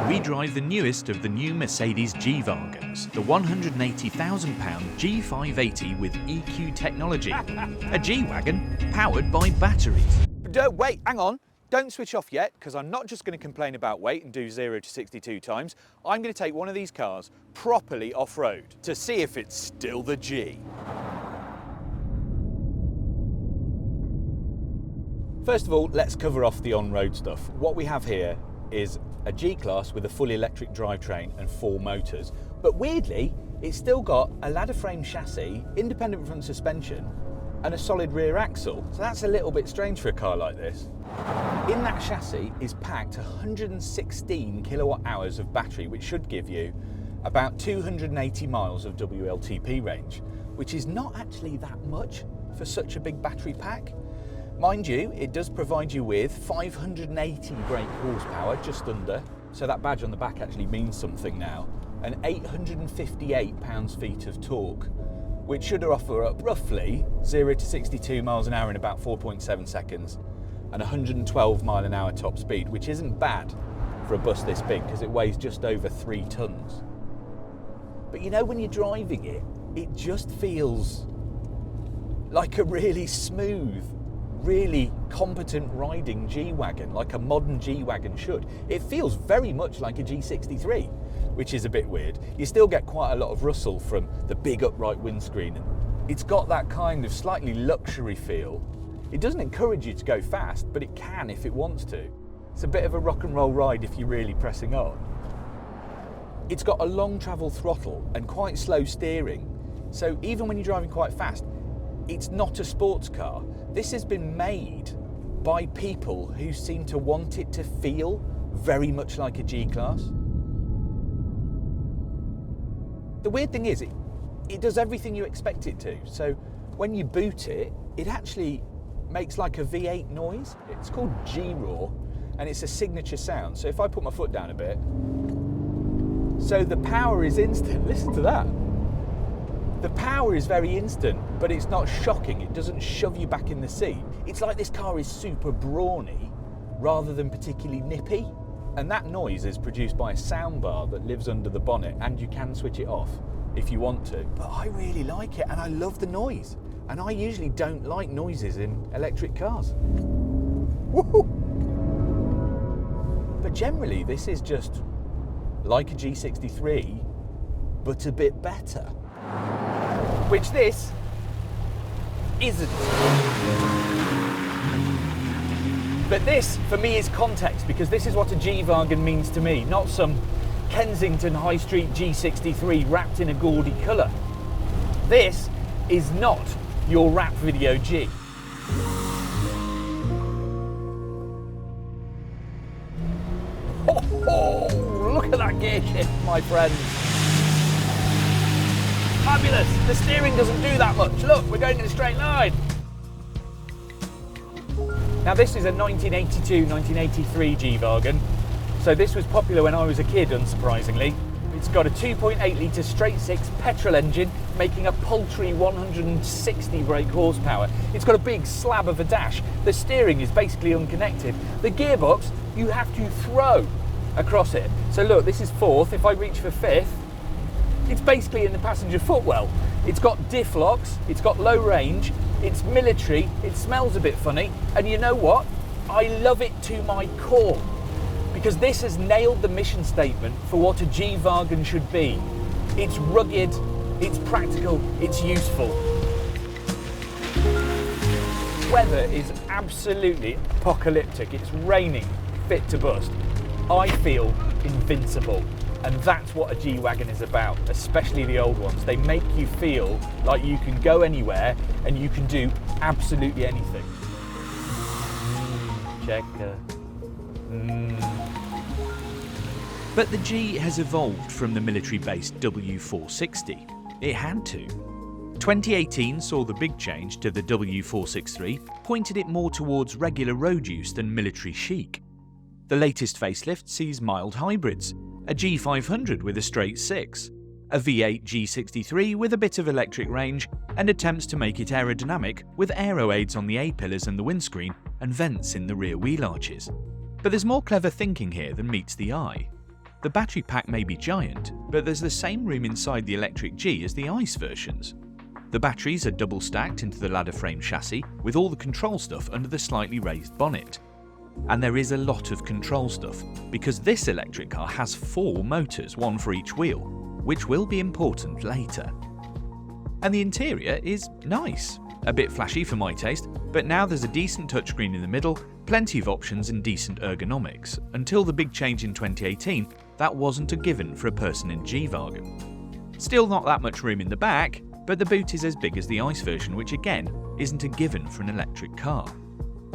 we drive the newest of the new Mercedes G-Wagens, the £180,000 G580 with EQ technology. A G-Wagon powered by batteries. Wait, hang on. Don't switch off yet, because I'm not just going to complain about weight and do 0 to 62 times. I'm going to take one of these cars properly off-road to see if it's still the G. First of all, let's cover off the on-road stuff. What we have here is a G-Class with a fully electric drivetrain and 4 motors. But weirdly, it's still got a ladder frame chassis, independent front suspension, and a solid rear axle. So that's a little bit strange for a car like this. In that chassis is packed 116 kilowatt hours of battery, which should give you about 280 miles of WLTP range, which is not actually that much for such a big battery pack. Mind you, it does provide you with 580 brake horsepower, just under, so that badge on the back actually means something now, and 858 pounds-feet of torque, which should offer up roughly 0 to 62 miles an hour in about 4.7 seconds, and 112 mile an hour top speed, which isn't bad for a bus this big because it weighs just over 3 tons. But you know, when you're driving it, it just feels like a really smooth, really competent riding G-Wagon, like a modern G-Wagon should. It feels very much like a G63, which is a bit weird. You still get quite a lot of rustle from the big upright windscreen, and it's got that kind of slightly luxury feel. It doesn't encourage you to go fast, but it can if it wants to. It's a bit of a rock and roll ride if you're really pressing on. It's got a long travel throttle and quite slow steering, so even when you're driving quite fast, it's not a sports car. This has been made by people who seem to want it to feel very much like a G-Class. The weird thing is, it does everything you expect it to. So when you boot it, it actually makes like a V8 noise. It's called G-Roar, and it's a signature sound. So if I put my foot down a bit, so the power is instant. Listen to that. The power is very instant, but it's not shocking. It doesn't shove you back in the seat. It's like this car is super brawny rather than particularly nippy. And that noise is produced by a soundbar that lives under the bonnet, and you can switch it off if you want to. But I really like it, and I love the noise. And I usually don't like noises in electric cars. Woohoo! But generally, this is just like a G63, but a bit better. Which this isn't. But this, for me, is context, because this is what a G-Wagen means to me, not some Kensington High Street G63 wrapped in a gaudy colour. This is not your rap video G. Oh, look at that gear shift, my friend. Fabulous. The steering doesn't do that much. Look, we're going in a straight line. Now this is a 1982-1983 G-Wagen. So this was popular when I was a kid, unsurprisingly. It's got a 2.8 litre straight 6 petrol engine, making a paltry 160 brake horsepower. It's got a big slab of a dash. The steering is basically unconnected. The gearbox, you have to throw across it. So look, this is 4th. If I reach for 5th, it's basically in the passenger footwell. It's got diff locks, it's got low range, it's military, it smells a bit funny, and you know what? I love it to my core, because this has nailed the mission statement for what a G-Wagen should be. It's rugged, it's practical, it's useful. Weather is absolutely apocalyptic. It's raining fit to bust. I feel invincible. And that's what a G-Wagen is about, especially the old ones. They make you feel like you can go anywhere and you can do absolutely anything. Checker. But the G has evolved from the military-based W460. It had to. 2018 saw the big change to the W463, pointed it more towards regular road use than military chic. The latest facelift sees mild hybrids, a G500 with a straight 6, a V8 G63 with a bit of electric range, and attempts to make it aerodynamic with aero aids on the A-pillars and the windscreen and vents in the rear wheel arches. But there's more clever thinking here than meets the eye. The battery pack may be giant, but there's the same room inside the electric G as the ICE versions. The batteries are double stacked into the ladder frame chassis with all the control stuff under the slightly raised bonnet. And there is a lot of control stuff, because this electric car has 4 motors, one for each wheel, which will be important later. And the interior is nice. A bit flashy for my taste, but now there's a decent touchscreen in the middle, plenty of options and decent ergonomics. Until the big change in 2018, that wasn't a given for a person in G-Wagen. Still not that much room in the back, but the boot is as big as the ICE version, which again isn't a given for an electric car.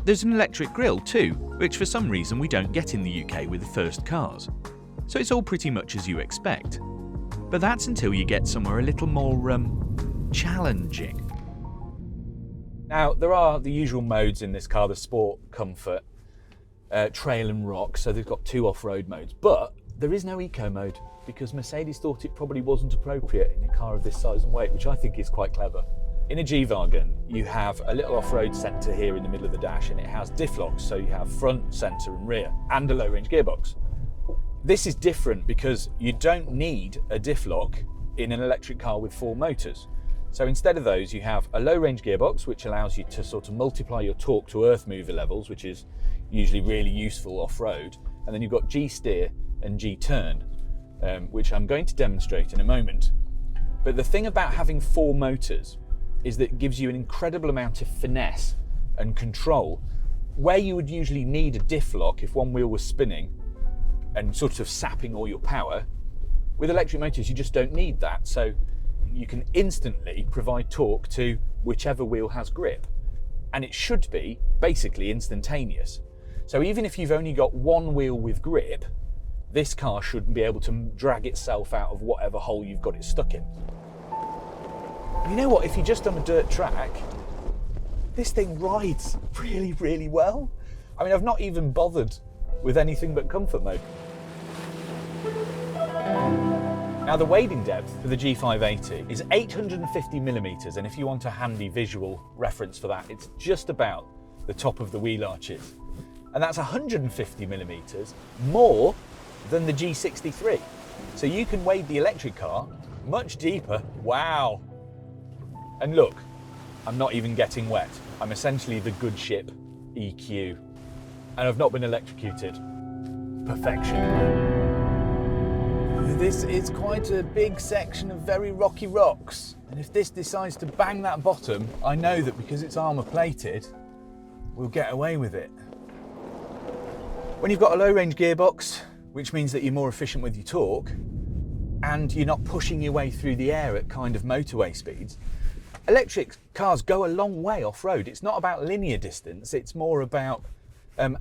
There's an electric grille too, which for some reason we don't get in the UK with the first cars. So it's all pretty much as you expect. But that's until you get somewhere a little more challenging. Now, there are the usual modes in this car: the Sport, Comfort, Trail and Rock, so they've got 2 off-road modes, but there is no Eco mode because Mercedes thought it probably wasn't appropriate in a car of this size and weight, which I think is quite clever. In a G-Wagen, you have a little off-road centre here in the middle of the dash, and it has diff locks, so you have front, centre and rear, and a low-range gearbox. This is different because you don't need a diff lock in an electric car with 4 motors. So instead of those, you have a low-range gearbox, which allows you to sort of multiply your torque to earth mover levels, which is usually really useful off-road. And then you've got G-steer and G-turn, which I'm going to demonstrate in a moment. But the thing about having 4 motors is that it gives you an incredible amount of finesse and control, where you would usually need a diff lock if one wheel was spinning and sort of sapping all your power. With electric motors, you just don't need that. So you can instantly provide torque to whichever wheel has grip. And it should be basically instantaneous. So even if you've only got one wheel with grip, this car should be able to drag itself out of whatever hole you've got it stuck in. You know what, if you're just on a dirt track, this thing rides really, really well. I mean, I've not even bothered with anything but comfort mode. Now, the wading depth for the G580 is 850 millimeters, and if you want a handy visual reference for that, it's just about the top of the wheel arches. And that's 150 millimeters more than the G63. So you can wade the electric car much deeper. Wow. And look, I'm not even getting wet. I'm essentially the good ship EQ. And I've not been electrocuted. Perfection. This is quite a big section of very rocky rocks. And if this decides to bang that bottom, I know that because it's armour plated, we'll get away with it. When you've got a low range gearbox, which means that you're more efficient with your torque, and you're not pushing your way through the air at kind of motorway speeds, electric cars go a long way off-road. It's not about linear distance, it's more about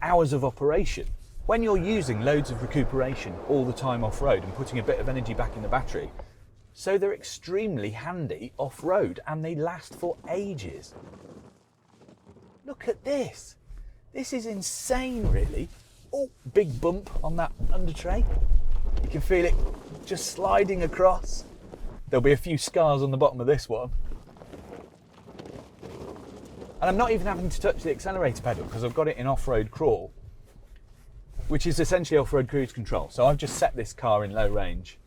hours of operation. When you're using loads of recuperation all the time off-road and putting a bit of energy back in the battery, so they're extremely handy off-road and they last for ages. Look at this. This is insane, really. Oh, big bump on that under tray. You can feel it just sliding across. There'll be a few scars on the bottom of this one. And I'm not even having to touch the accelerator pedal because I've got it in off-road crawl, which is essentially off-road cruise control. So I've just set this car in low range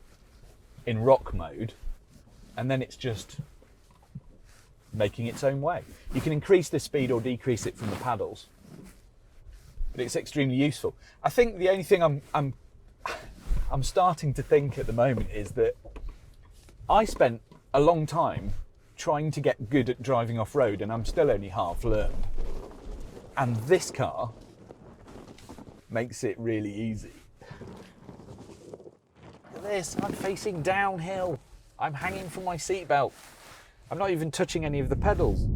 in rock mode, and then it's just making its own way. You can increase the speed or decrease it from the paddles, but it's extremely useful. I think the only thing I'm starting to think at the moment is that I spent a long time trying to get good at driving off-road, and I'm still only half learned. And this car makes it really easy. Look at this, I'm facing downhill. I'm hanging from my seatbelt. I'm not even touching any of the pedals.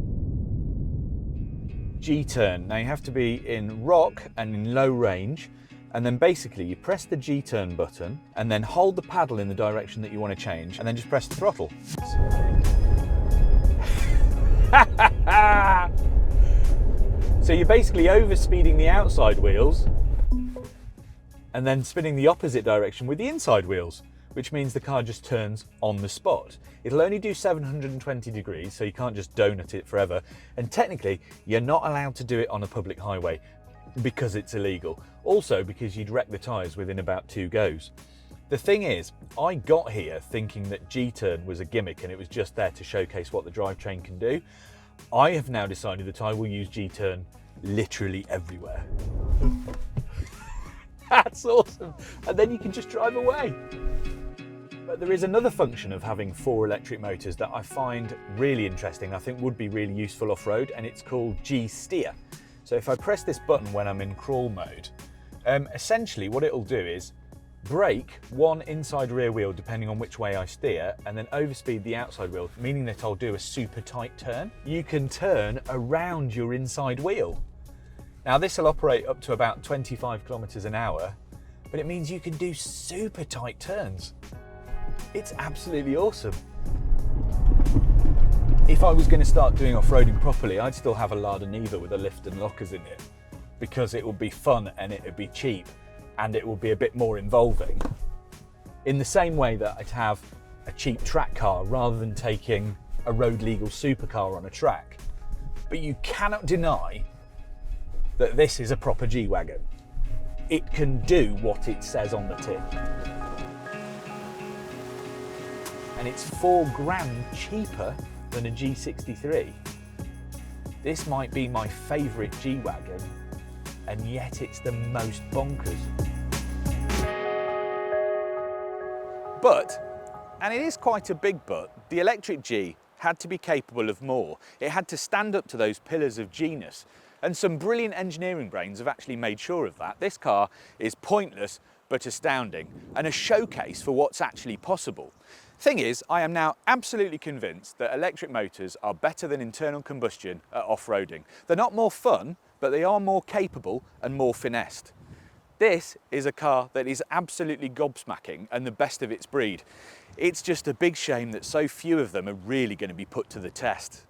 G-turn. Now you have to be in rock and in low range, and then basically you press the G-turn button and then hold the paddle in the direction that you want to change, and then just press the throttle. So you're basically overspeeding the outside wheels and then spinning the opposite direction with the inside wheels, which means the car just turns on the spot. It'll only do 720 degrees, so you can't just donut it forever. And technically, you're not allowed to do it on a public highway because it's illegal. Also because you'd wreck the tyres within about 2 goes. The thing is, I got here thinking that G-turn was a gimmick and it was just there to showcase what the drivetrain can do. I have now decided that I will use G-turn literally everywhere. That's awesome. And then you can just drive away. But there is another function of having 4 electric motors that I find really interesting, I think would be really useful off-road, and it's called G-steer. So if I press this button when I'm in crawl mode, essentially what it'll do is brake one inside rear wheel depending on which way I steer, and then overspeed the outside wheel, meaning that I'll do a super tight turn. You can turn around your inside wheel. Now this will operate up to about 25 kilometers an hour, but it means you can do super tight turns. It's absolutely awesome. If I was going to start doing off-roading properly, I'd still have a Lada Niva with a lift and lockers in it, because it would be fun and it would be cheap and it would be a bit more involving. In the same way that I'd have a cheap track car rather than taking a road legal supercar on a track. But you cannot deny that this is a proper G-Wagon. It can do what it says on the tin. And it's £4 cheaper than a G63. This might be my favourite G-Wagon, and yet it's the most bonkers. But, and it is quite a big but, the electric G had to be capable of more. It had to stand up to those pillars of G-ness, and some brilliant engineering brains have actually made sure of that. This car is pointless but astounding, and a showcase for what's actually possible. Thing is, I am now absolutely convinced that electric motors are better than internal combustion at off-roading. They're not more fun, but they are more capable and more finessed. This is a car that is absolutely gobsmacking and the best of its breed. It's just a big shame that so few of them are really going to be put to the test.